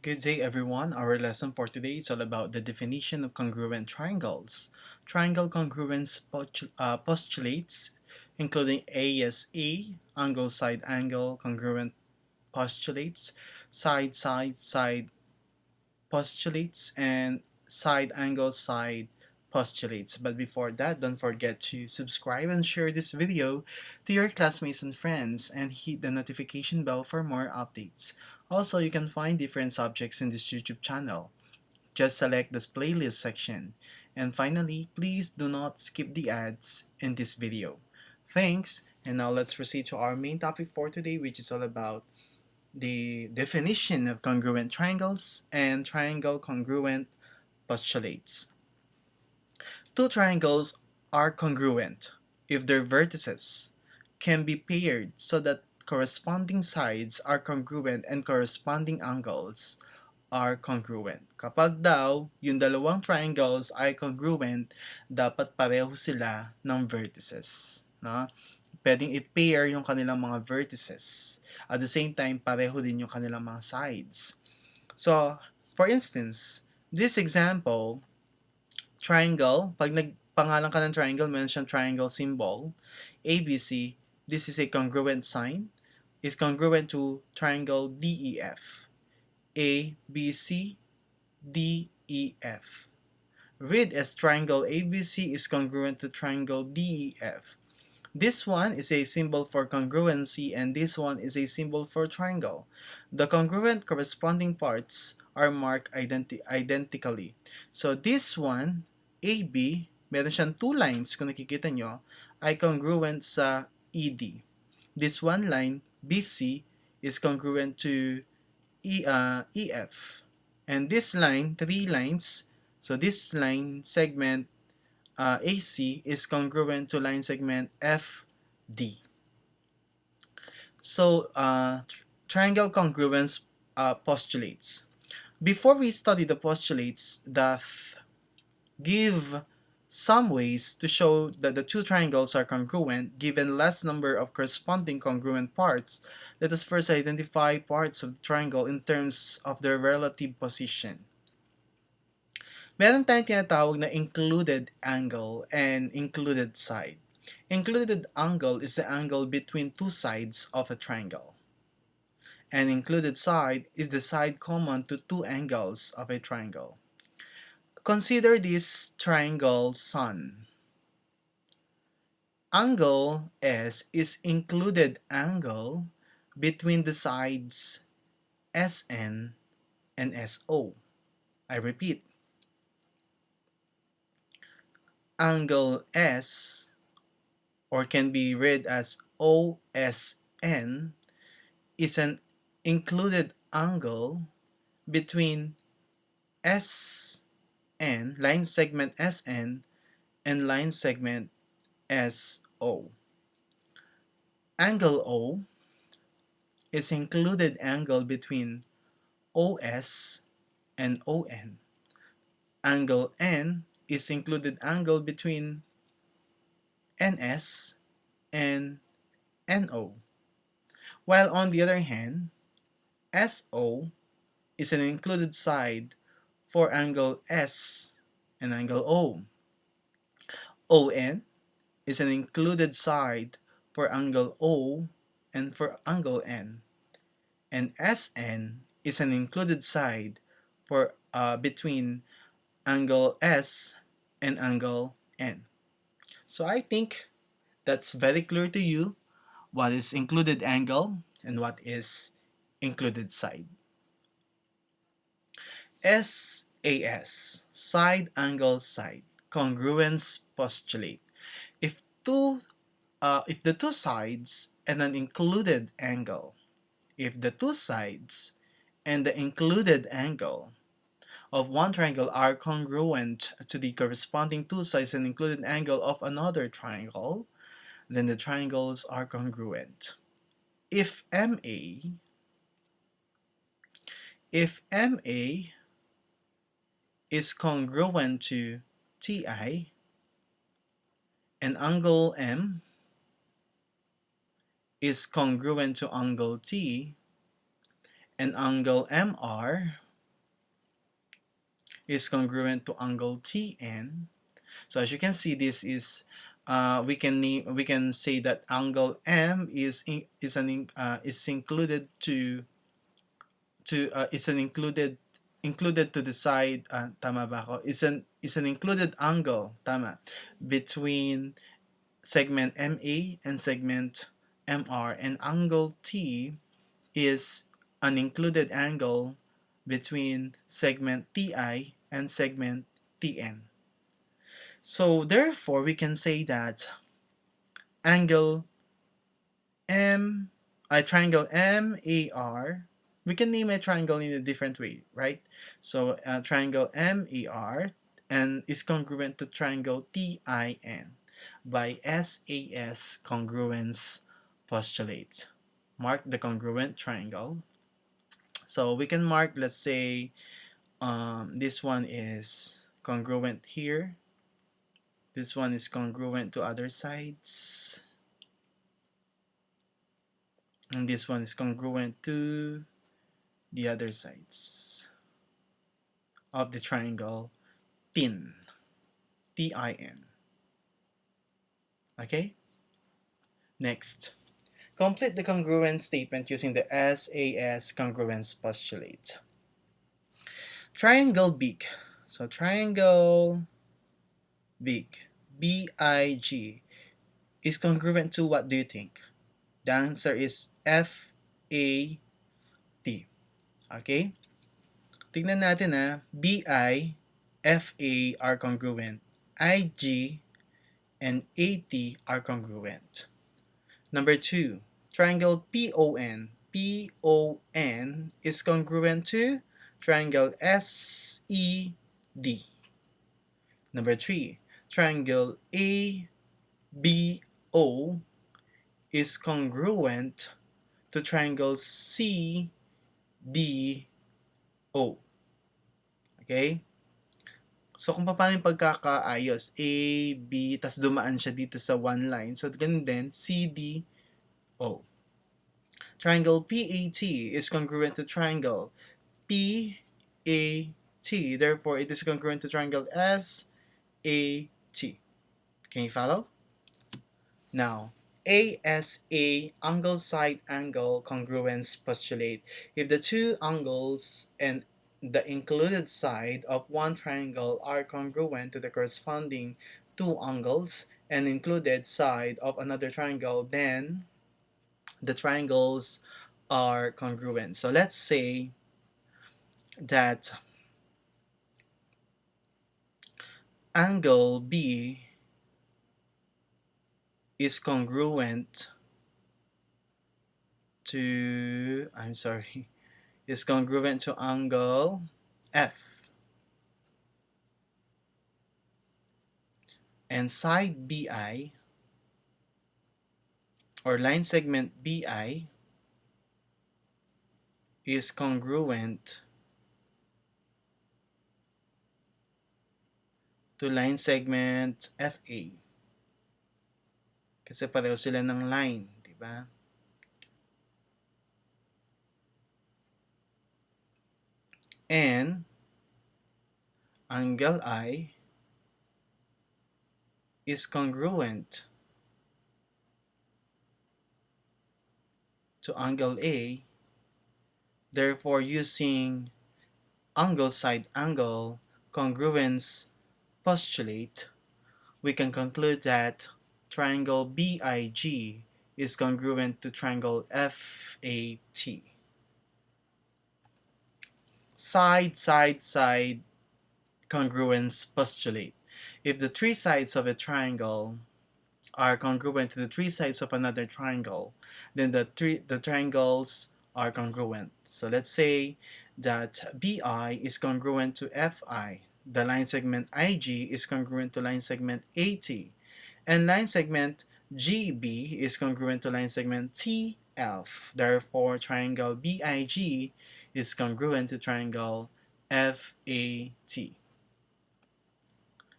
Good day everyone. Our lesson for today is all about the definition of congruent triangles. Triangle congruence postulates, including ASE, angle side angle congruent postulates, side postulates, and side angle side postulates. But before that, don't forget to subscribe and share this video to your classmates and friends and hit the notification bell for more updates. Also, you can find different subjects in this YouTube channel. Just select the playlist section. And finally, please do not skip the ads in this video. Thanks, and now let's proceed to our main topic for today, which is all about the definition of congruent triangles and triangle congruent postulates. Two triangles are congruent if their vertices can be paired so that corresponding sides are congruent and corresponding angles are congruent. Kapag daw yung dalawang triangles ay congruent, dapat pareho sila ng vertices. No? Pwedeng i-pair yung kanilang mga vertices. At the same time, pareho din yung kanilang mga sides. So, for instance, this example, triangle, pag nagpangalan ka ng triangle, mention triangle symbol, ABC, this is a congruent sign, is congruent to triangle DEF. A, B, C, D, E, F. Read as triangle ABC is congruent to triangle DEF. This one is a symbol for congruency and this one is a symbol for triangle. The congruent corresponding parts are marked identically. So this one, AB, meron siyang two lines kung nakikita nyo, ay congruent sa ED. This one line, BC, is congruent to EF. And this line, three lines, so this line segment AC is congruent to line segment FD. So, triangle congruence postulates. Before we study the postulates that give some ways to show that the two triangles are congruent given less number of corresponding congruent parts, let us first identify parts of the triangle in terms of their relative position. Meron tayong tinatawag na included angle and included side. Included angle is the angle between two sides of a triangle. And included side is the side common to two angles of a triangle. Consider this triangle sun. Angle S is included angle between the sides SN and SO. I repeat, angle S, or can be read as OSN, is an included angle between SN, line segment SN, and line segment SO. Angle O is included angle between OS and ON. Angle N is included angle between NS and NO. While on the other hand, SO is an included side for angle S and angle O. ON is an included side for angle O and for angle N. And SN is an included side for between angle S and angle N. So I think that's very clear to you what is included angle and what is included side. SAS, side angle side, congruence postulate. If the two sides and an included angle, if the two sides and the included angle of one triangle are congruent to the corresponding two sides and included angle of another triangle, then the triangles are congruent. If MA is congruent to TI and angle M is congruent to angle T and angle MR is congruent to angle TN. So as you can see, this is we can say that angle M is included to is an included to the side, tama ba ako? Is an included angle, tama, between segment MA and segment MR, and angle T is an included angle between segment TI and segment TN. So therefore, we can say that angle M, a triangle MAR, we can name a triangle in a different way, right? So triangle MAR and is congruent to triangle TIN by SAS congruence postulate. Mark the congruent triangle. So we can mark, let's say, this one is congruent here. This one is congruent to other sides. And this one is congruent to the other sides of the triangle TIN. TIN. Okay? Next. Complete the congruence statement using the SAS congruence postulate. Triangle big. So triangle big, BIG, is congruent to what do you think? The answer is FAT. Okay? Tignan natin BI, FA are congruent. IG and AT are congruent. Number 2, triangle PON. PON is congruent to triangle SED. Number 3, triangle ABO is congruent to triangle CDO. Okay? So, kung paano yung pagkakaayos, A, B, tas dumaan siya dito sa one line. So, ganun din, CDO. Triangle PAT is congruent to triangle PAT. Therefore, it is congruent to triangle SAT. Can you follow? Now, ASA, angle side angle congruence postulate. If the two angles and the included side of one triangle are congruent to the corresponding two angles and included side of another triangle, then the triangles are congruent. So let's say that angle B is congruent to, is congruent to angle F. And side BI, or line segment BI, is congruent to line segment FA. Kasi pareho sila ng line, di ba? And angle I is congruent to angle A. Therefore, using angle side angle congruence postulate, we can conclude that triangle BIG is congruent to triangle FAT. Side congruence postulate. If the three sides of a triangle are congruent to the three sides of another triangle, then the triangles are congruent. So let's say that BI is congruent to FI. The line segment IG is congruent to line segment AT. And line segment GB is congruent to line segment TF. Therefore, triangle BIG is congruent to triangle FAT.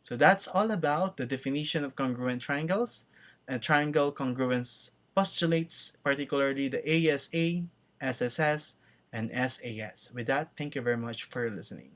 So that's all about the definition of congruent triangles and triangle congruence postulates, particularly the ASA, SSS, and SAS. With that, thank you very much for listening.